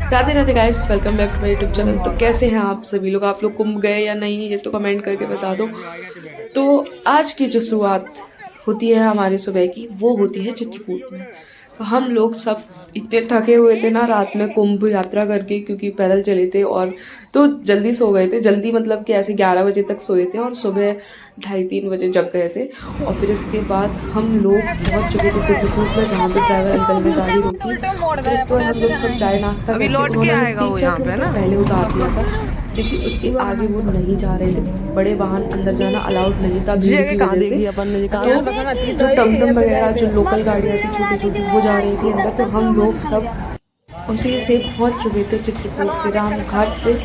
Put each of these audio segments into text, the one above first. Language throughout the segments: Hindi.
Radhe Radhe guys, welcome back to my YouTube channel. तो कैसे हैं आप सभी लोग? आप लोग कुंभ गए या नहीं, ये तो कमेंट करके बता दो। तो आज की जो शुरुआत होती है हमारी सुबह की, वो होती है चित्रकूट में। तो हम लोग सब इतने थके हुए थे ना रात में कुंभ यात्रा करके, क्योंकि पैदल चले थे और तो जल्दी सो गए थे। जल्दी मतलब कि ऐसे 11 बजे तक सोए थे और सुबह 2:30-3 बजे जग गए थे। और फिर इसके बाद हम लोग पहुंच चुके थे चित्रकूट में, जहाँ पे ड्राइवर अंकल ने गाड़ी रोकी। फिर इसके बाद हम लोग सब चाय नाश्ता अभी करके लौट के उन्होंने आएगा वो 3-4 यहाँ पे किलोमीटर ना। पहले उतार दिया था। देखिए उसके आगे वो नहीं जा रहे थे, बड़े वाहन अंदर जाना अलाउड नहीं था भीड़ की कहाँ वजह से। देखी अपन ने तो जो टमटम वगैरह जो लोकल गाड़ियाँ थी छोटी छोटी, वो जा रही थी अंदर। तो हम लोग सब उसी से पहुंच चुके थे चित्रकूट के राम घाट पे,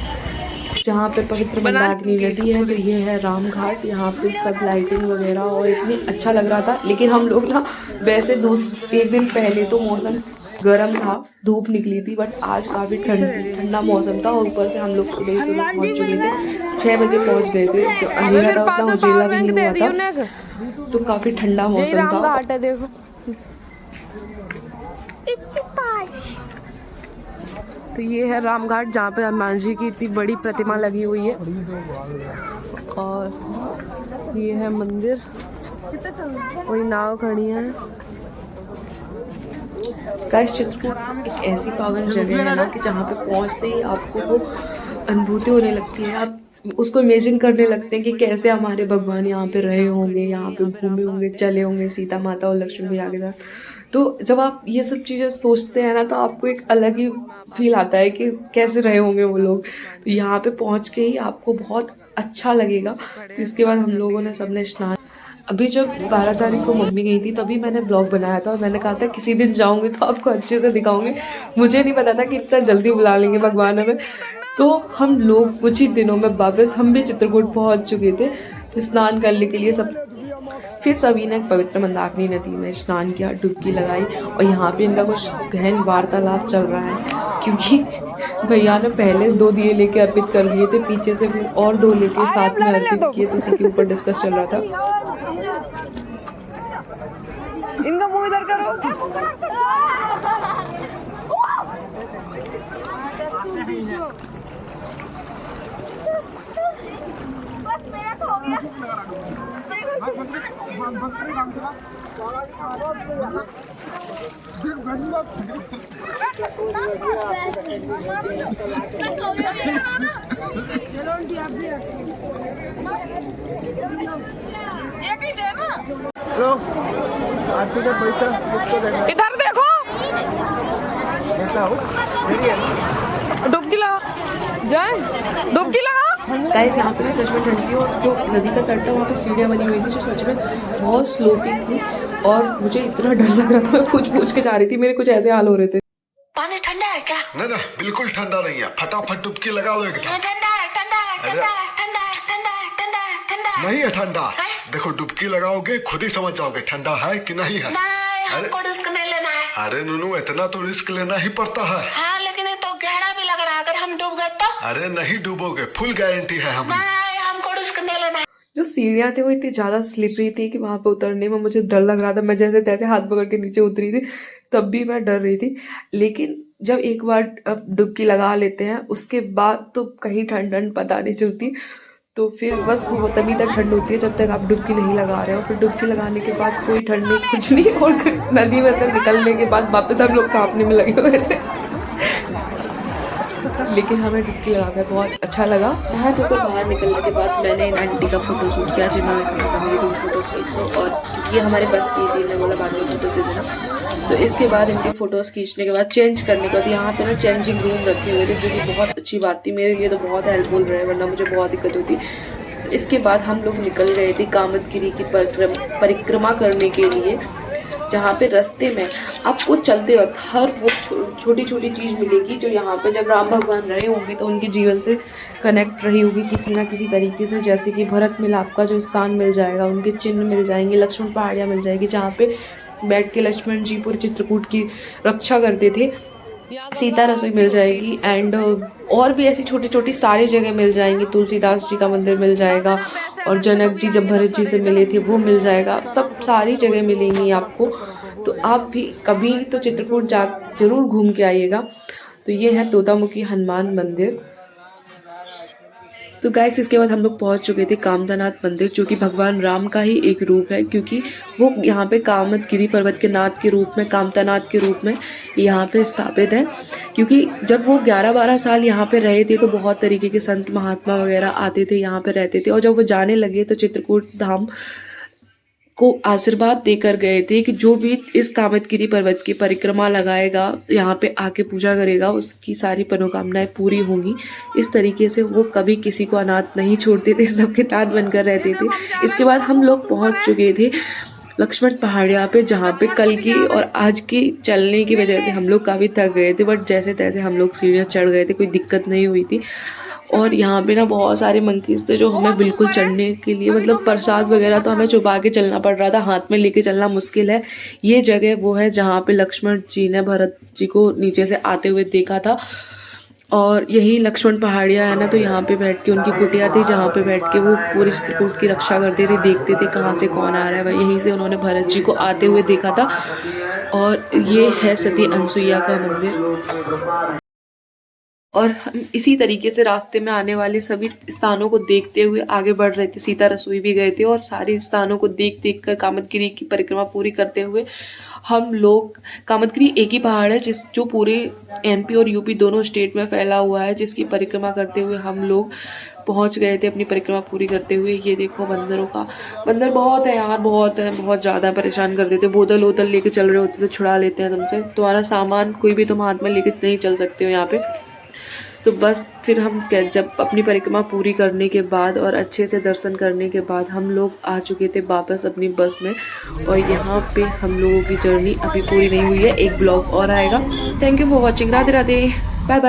जहाँ पे पवित्र मंदाकिनी नदी है। तो ये है राम घाट। यहाँ पे सब लाइटिंग वगैरह और इतनी अच्छा लग रहा था। लेकिन हम लोग ना वैसे एक दिन पहले तो मौसम गर्म था, धूप निकली थी, बट आज काफ़ी ठंडा मौसम था। और ऊपर से हम लोग सुबह ही सुबह पहुँच चुके थे, 6 बजे पहुँच गए थे। तो अंधेरा था, उतना उजेला भी नहीं हुआ था, तो काफ़ी ठंडा मौसम था। घाट है देखो। तो ये है रामघाट, जहाँ पे हनुमान जी की इतनी बड़ी प्रतिमा लगी हुई है। और ये है मंदिर, वही नाव खड़ी है। गाइस, चित्रकूट एक ऐसी पावन जगह है ना कि जहाँ पे पहुँचते ही आपको वो अनुभूति होने लगती है। आप उसको इमेजिन करने लगते हैं कि कैसे हमारे भगवान यहाँ पे रहे होंगे, यहाँ पे घूमे होंगे, चले होंगे सीता माता और लक्ष्मण भैया के साथ। तो जब आप ये सब चीज़ें सोचते हैं ना, तो आपको एक अलग ही फील आता है कि कैसे रहे होंगे वो लोग। तो यहाँ पे पहुँच के ही आपको बहुत अच्छा लगेगा। तो इसके बाद हम लोगों ने सबने स्नान, अभी जब 12 तारीख को मम्मी गई थी तभी मैंने ब्लॉग बनाया था और मैंने कहा था किसी दिन जाऊंगी तो आपको अच्छे से दिखाऊंगी। मुझे नहीं पता था कि इतना जल्दी बुला लेंगे भगवान हमें। तो हम लोग कुछ ही दिनों में वापस हम भी चित्रकूट पहुंच चुके थे। तो स्नान करने के लिए सब, फिर सभी ने पवित्र मंदाकिनी नदी में स्नान किया, डुबकी लगाई। और यहाँ पे इनका कुछ गहन वार्तालाप चल रहा है, क्योंकि भैया ने पहले 2 दिए लेके अर्पित कर दिए थे, पीछे से फिर और 2 लेके साथ में अर्पित किए। तो उसी के ऊपर डिस्कस चल रहा था। इनका मुंह इधर करो। इधर देखो, डुबकी लगा जाए, डुबकी लगा। गाइस, यहाँ पे ना सच में ठंड थी और जो नदी का तट था वहाँ पे सीढ़ियाँ बनी हुई थी जो सच में बहुत स्लोपी थी। और मुझे इतना डर लग रहा था, मैं पूछ के जा रही थी, मेरे कुछ ऐसे हाल हो रहे थे। पानी ठंडा है क्या? नहीं ना, बिल्कुल ठंडा नहीं है। फटाफट डुबकी लगा लो एकदम। ठंडा है, ठंडा है, ठंडा है, ठंडा है, ठंडा है, ठंडा है, ठंडा है। नहीं है ठंडा। देखो डुबकी लगाओगे खुद ही समझ जाओगे ठंडा है कि नहीं है। नहीं, हमको रिस्क नहीं लेना है। अरे नूनू, इतना तो रिस्क लेना ही पड़ता है। हाँ, लेकिन ये तो गहरा भी लग रहा है, अगर हम डूब गए तो? अरे नहीं डूबोगे, फुल गारंटी है हमारी। नहीं, हमको रिस्क नहीं लेना है। जो सीढ़ियाँ थी वो इतनी ज़्यादा स्लिपरी थी कि वहाँ पे उतरने में मुझे डर लग रहा था। मैं जैसे तैसे हाथ पकड़ के नीचे उतरी थी, तब भी मैं डर रही थी। लेकिन जब एक बार अब डुबकी लगा लेते हैं उसके बाद तो कहीं ठंड पता नहीं चलती। तो फिर बस वो तभी तक ठंड होती है जब तक आप डुबकी नहीं लगा रहे हो। फिर डुबकी लगाने के बाद कोई ठंड नहीं, कुछ नहीं। और नदी में से निकलने के बाद वापस हम लोग कांपने में लगे हुए थे। लेकिन हमें डुबकी लगाकर बहुत अच्छा लगा। वहाँ से कुछ बाहर निकलने के बाद मैंने इन आंटी का फोटो शूट किया, जिन्होंने कहा मेरी 2 फोटोज खींच लो। और ये हमारे बस की थी, ने बोला बाद में फोटो दे देना। तो इसके बाद इनके फोटोज़ खींचने के बाद चेंज करने के बाद यहाँ पे ना चेंजिंग रूम रखे हुए थे, जो कि बहुत अच्छी बात थी मेरे लिए। तो बहुत हेल्पफुल रहे, वरना मुझे बहुत दिक्कत होती। तो इसके बाद हम लोग निकल गए थे कामदगिरी की परिक्रमा करने के लिए, जहाँ पे रास्ते में आपको चलते वक्त हर वो छोटी छोटी चीज़ मिलेगी जो यहाँ पे जब राम भगवान रहे होंगे तो उनके जीवन से कनेक्ट रही होगी किसी ना किसी तरीके से। जैसे कि भरत मिलाप का जो स्थान मिल जाएगा, उनके चिन्ह मिल जाएंगे, लक्ष्मण पहाड़ियाँ मिल जाएगी जहाँ पे बैठ के लक्ष्मण जी पूरे चित्रकूट की रक्षा करते थे, सीता रसोई मिल जाएगी। एंड और भी ऐसी छोटी छोटी सारी जगह मिल जाएंगी। तुलसीदास जी का मंदिर मिल जाएगा, और जनक जी जब भरत जी से मिले थे वो मिल जाएगा। सब सारी जगह मिलेंगी आपको। तो आप भी कभी तो चित्रकूट जरूर घूम के आइएगा। तो ये है तोतामुखी हनुमान मंदिर। तो गाइस इसके बाद हम लोग पहुंच चुके थे कामतानाथ मंदिर, जो कि भगवान राम का ही एक रूप है, क्योंकि वो यहाँ पे कामतगिरी पर्वत के नाथ के रूप में, कामतानाथ के रूप में यहाँ पे स्थापित है। क्योंकि जब वो 11-12 साल यहाँ पे रहे थे तो बहुत तरीके के संत महात्मा वगैरह आते थे, यहाँ पे रहते थे, और जब वो जाने लगे तो चित्रकूट धाम को आशीर्वाद देकर गए थे कि जो भी इस कामतगिरी पर्वत की परिक्रमा लगाएगा, यहाँ पे आके पूजा करेगा, उसकी सारी मनोकामनाएं पूरी होंगी। इस तरीके से वो कभी किसी को अनाथ नहीं छोड़ते थे, सबके नाथ बनकर रहते थे। इसके बाद हम लोग पहुँच चुके थे लक्ष्मण पहाड़िया पे, जहाँ पे कल की और आज की चलने की वजह से हम लोग काफ़ी थक गए थे, बट जैसे तैसे हम लोग सीढ़ियाँ चढ़ गए थे, कोई दिक्कत नहीं हुई थी। और यहाँ पे ना बहुत सारे मंकीज थे जो हमें बिल्कुल चढ़ने के लिए, मतलब प्रसाद वगैरह तो हमें छुपा के चलना पड़ रहा था, हाथ में लेके चलना मुश्किल है। ये जगह वो है जहाँ पे लक्ष्मण जी ने भरत जी को नीचे से आते हुए देखा था, और यही लक्ष्मण पहाड़िया है ना, तो यहाँ पे बैठ के उनकी कुटिया थी, जहाँ पे बैठ के वो पूरी चित्रकूट की रक्षा करते थे, देखते थे कहाँ से कौन आ रहा है। भाई यहीं से उन्होंने भरत जी को आते हुए देखा था। और ये है सती अनसुईया का मंदिर। और हम इसी तरीके से रास्ते में आने वाले सभी स्थानों को देखते हुए आगे बढ़ रहे थे। सीता रसोई भी गए थे, और सारे स्थानों को देख कर कामतगिरी की परिक्रमा पूरी करते हुए हम लोग, कामतगिरी एक ही पहाड़ है जो पूरे MP और UP दोनों स्टेट में फैला हुआ है, जिसकी परिक्रमा करते हुए हम लोग पहुंच गए थे अपनी परिक्रमा पूरी करते हुए। ये देखो बंदरों का, बंदर बहुत है यार, बहुत है, बहुत ज़्यादा परेशान कर देते। बोतल वोतल लेके चल रहे होते तो छुड़ा लेते हैं तुमसे, तुम्हारा सामान कोई भी तुम हाथ में लेके नहीं चल सकते हो यहाँ पे। तो बस फिर हम जब अपनी परिक्रमा पूरी करने के बाद और अच्छे से दर्शन करने के बाद हम लोग आ चुके थे वापस अपनी बस में। और यहाँ पे हम लोगों की जर्नी अभी पूरी नहीं हुई है, एक ब्लॉग और आएगा। Thank you for watching. Radhe Radhe, bye bye.